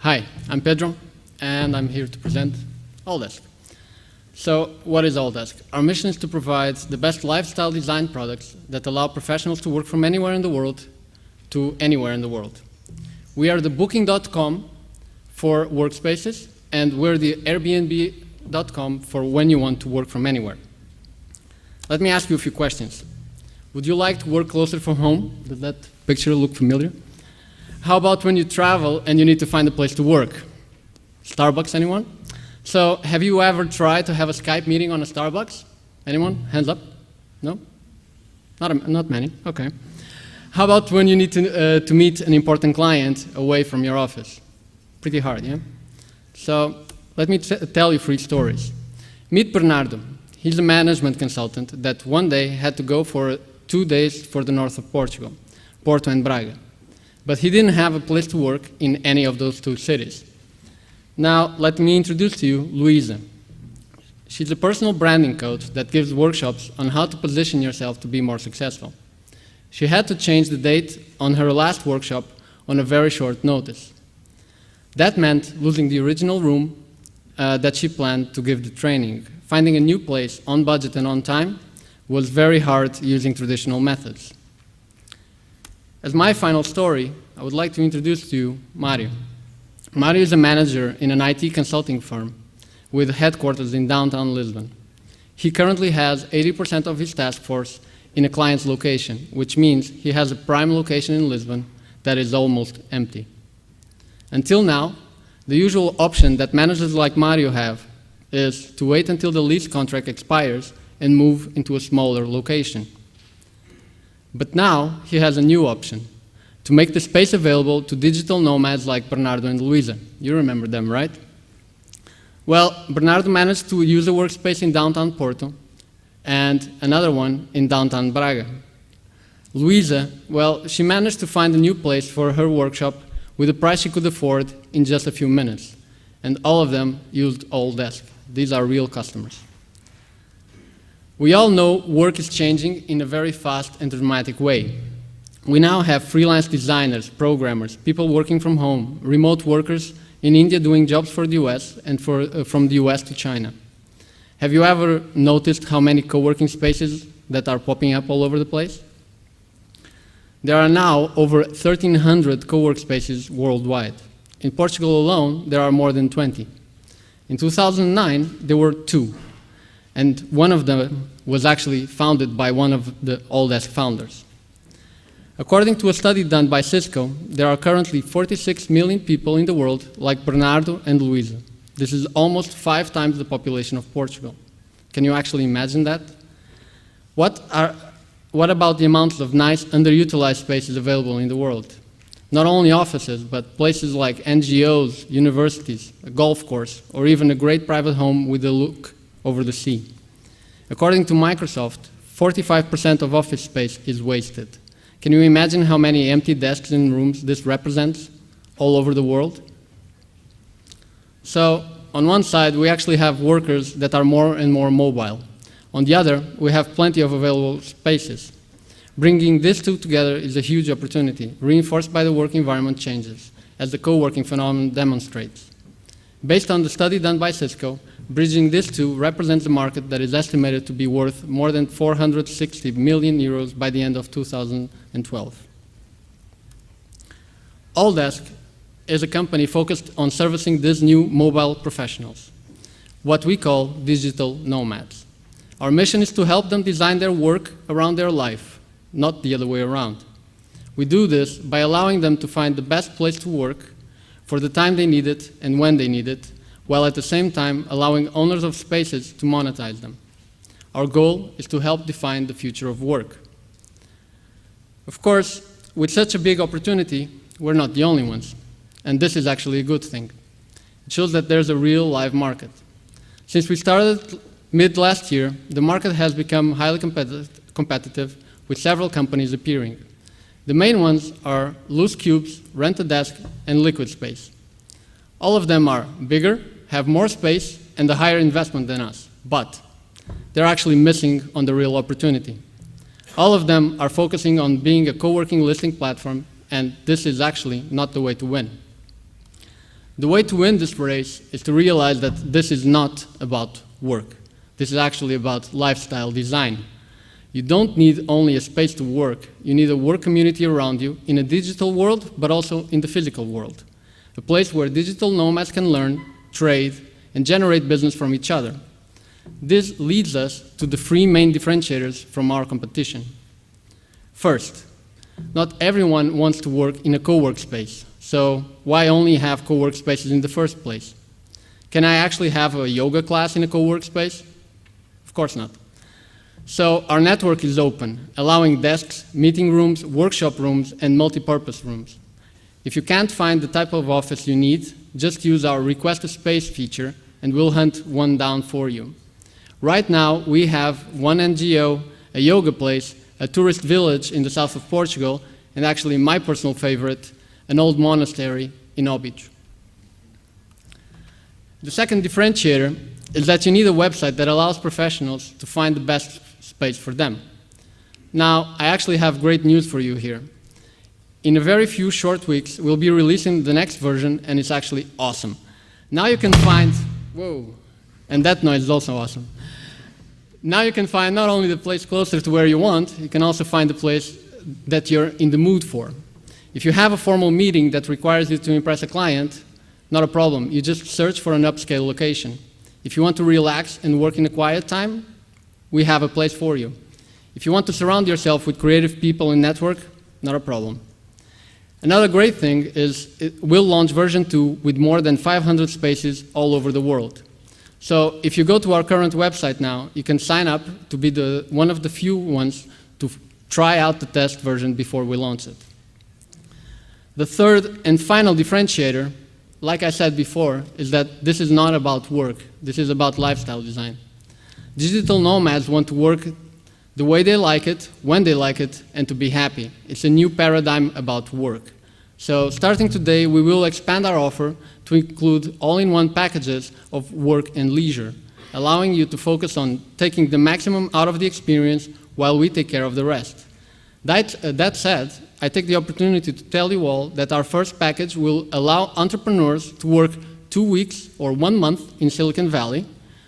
Hi, I'm Pedro, and I'm here to present Alldesk. So, what is Alldesk? Our mission is to provide the best lifestyle design products that allow professionals to work from anywhere in the world to anywhere in the world. We are the Booking.com for workspaces, and we're the Airbnb.com for when you want to work from anywhere. Let me ask you a few questions. Would you like to work closer from home? Does that picture look familiar? How about when you travel and you need to find a place to work? Starbucks, anyone? So, have you ever tried to have a Skype meeting on a Starbucks? Anyone? Hands up? No? Not many. Okay. How about when you need to meet an important client away from your office? Pretty hard, yeah? So, let me tell you 3 stories. Meet Bernardo. He's a management consultant that one day had to go for 2 days for the north of Portugal, Porto and Braga. But he didn't have a place to work in any of those 2 cities. Now, let me introduce to you Luisa. She's a personal branding coach that gives workshops on how to position yourself to be more successful. She had to change the date on her last workshop on a very short notice. That meant losing the original room that she planned to give the training. Finding a new place on budget and on time was very hard using traditional methods. As my final story, I would like to introduce to you Mario. Mario is a manager in an IT consulting firm with headquarters in downtown Lisbon. He currently has 80% of his task force in a client's location, which means he has a prime location in Lisbon that is almost empty. Until now, the usual option that managers like Mario have is to wait until the lease contract expires and move into a smaller location. But now he has a new option, to make the space available to digital nomads like Bernardo and Luisa. You remember them, right? Well, Bernardo managed to use a workspace in downtown Porto and another one in downtown Braga. Luisa, well, she managed to find a new place for her workshop with a price she could afford in just a few minutes. And all of them used Alldesk. These are real customers. We all know work is changing in a very fast and dramatic way. We now have freelance designers, programmers, people working from home, remote workers in India doing jobs for the US and from the US to China. Have you ever noticed how many co-working spaces that are popping up all over the place? There are now over 1,300 co-work spaces worldwide. In Portugal alone, there are more than 20. In 2009, there were 2. And one of them was actually founded by one of the Alldesk founders. According to a study done by Cisco, there are currently 46 million people in the world like Bernardo and Luisa. This is almost 5 times the population of Portugal. Can you actually imagine that? What about the amounts of nice, underutilized spaces available in the world? Not only offices, but places like NGOs, universities, a golf course, or even a great private home with a look over the sea. According to Microsoft, 45% of office space is wasted. Can you imagine how many empty desks in rooms this represents all over the world? So, on one side, we actually have workers that are more and more mobile. On the other, we have plenty of available spaces. Bringing these 2 together is a huge opportunity, reinforced by the work environment changes, as the co-working phenomenon demonstrates. Based on the study done by Cisco, bridging these 2 represents a market that is estimated to be worth more than 460 million euros by the end of 2012. Alldesk is a company focused on servicing these new mobile professionals, what we call digital nomads. Our mission is to help them design their work around their life, not the other way around. We do this by allowing them to find the best place to work for the time they need it and when they need it, while at the same time allowing owners of spaces to monetize them. Our goal is to help define the future of work. Of course, with such a big opportunity, we're not the only ones, and this is actually a good thing. It shows that there's a real live market. Since we started mid last year, the market has become highly competitive with several companies appearing. The main ones are Loose Cubes, Rent-A-Desk, and Liquid Space. All of them are bigger, have more space, and a higher investment than us, but they're actually missing on the real opportunity. All of them are focusing on being a co-working listing platform, and this is actually not the way to win. The way to win this race is to realize that this is not about work. This is actually about lifestyle design. You don't need only a space to work. You need a work community around you in a digital world, but also in the physical world. A place where digital nomads can learn, trade, and generate business from each other. This leads us to the three main differentiators from our competition. First, not everyone wants to work in a co-work space. So why only have co-work spaces in the first place? Can I actually have a yoga class in a co-work space? Of course not. So our network is open, allowing desks, meeting rooms, workshop rooms, and multi-purpose rooms. If you can't find the type of office you need, just use our Request a Space feature, and we'll hunt one down for you. Right now, we have one NGO, a yoga place, a tourist village in the south of Portugal, and actually my personal favorite, an old monastery in Óbidos. The second differentiator is that you need a website that allows professionals to find the best space for them. Now, I actually have great news for you here. In a very few short weeks, we'll be releasing the next version, and it's actually awesome. Now you can find, whoa, and that noise is also awesome. Now you can find not only the place closer to where you want, you can also find the place that you're in the mood for. If you have a formal meeting that requires you to impress a client, not a problem. You just search for an upscale location. If you want to relax and work in a quiet time, we have a place for you. If you want to surround yourself with creative people and network, not a problem. Another great thing is we'll launch version 2 with more than 500 spaces all over the world. So if you go to our current website now, you can sign up to be one of the few ones to try out the test version before we launch it. The third and final differentiator, like I said before, is that this is not about work. This is about lifestyle design. Digital nomads want to work the way they like it, when they like it, and to be happy. It's a new paradigm about work. So starting today, we will expand our offer to include all-in-one packages of work and leisure, allowing you to focus on taking the maximum out of the experience while we take care of the rest. That said, I take the opportunity to tell you all that our first package will allow entrepreneurs to work 2 weeks or 1 month in Silicon Valley.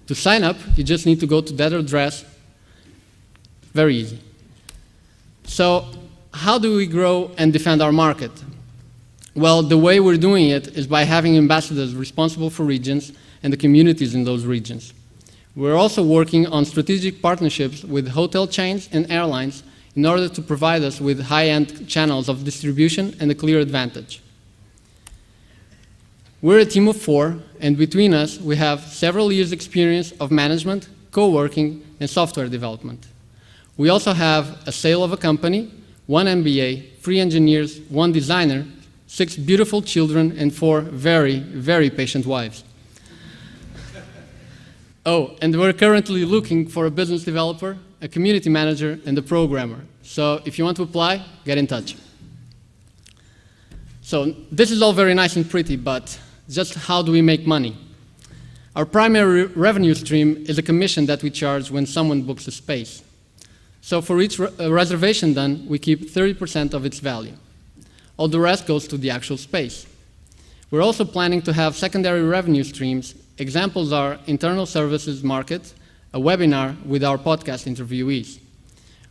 To sign up, you just need to go to that address. Very easy. So how do we grow and defend our market? Well, the way we're doing it is by having ambassadors responsible for regions and the communities in those regions. We're also working on strategic partnerships with hotel chains and airlines in order to provide us with high-end channels of distribution and a clear advantage. We're a team of 4, and between us, we have several years' experience of management, co-working, and software development. We also have a sale of a company, 1 MBA, 3 engineers, 1 designer, 6 beautiful children, and 4 very, very patient wives. Oh, and we're currently looking for a business developer, a community manager, and a programmer. So if you want to apply, get in touch. So this is all very nice and pretty, but just how do we make money? Our primary revenue stream is a commission that we charge when someone books a space. So for each reservation done, we keep 30% of its value. All the rest goes to the actual space. We're also planning to have secondary revenue streams. Examples are internal services market, a webinar with our podcast interviewees.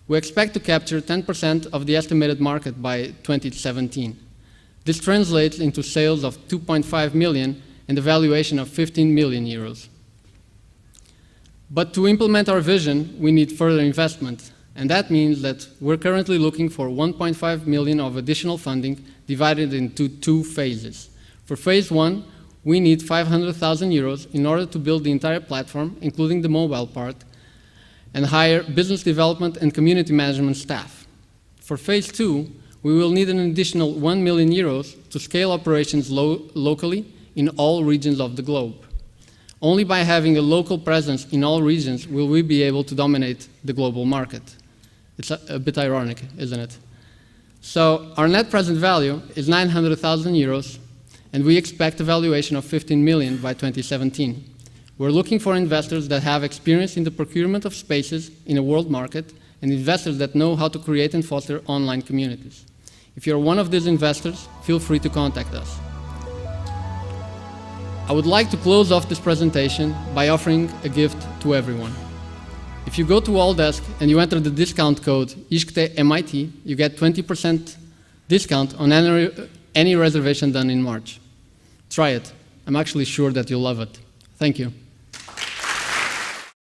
We expect to capture 10% of the estimated market by 2017. This translates into sales of 2.5 million and a valuation of 15 million euros. But to implement our vision, we need further investment. And that means that we're currently looking for 1.5 million of additional funding divided into 2 phases. For phase 1, we need 500,000 euros in order to build the entire platform, including the mobile part, and hire business development and community management staff. For phase 2, we will need an additional 1 million euros to scale operations locally in all regions of the globe. Only by having a local presence in all regions will we be able to dominate the global market. It's a bit ironic, isn't it? So our net present value is 900,000 euros, and we expect a valuation of 15 million by 2017. We're looking for investors that have experience in the procurement of spaces in a world market and investors that know how to create and foster online communities. If you're one of these investors, feel free to contact us. I would like to close off this presentation by offering a gift to everyone. If you go to Alldesk and you enter the discount code ISCTE-MIT, you get 20% discount on any reservation done in March. Try it. I'm actually sure that you'll love it. Thank you.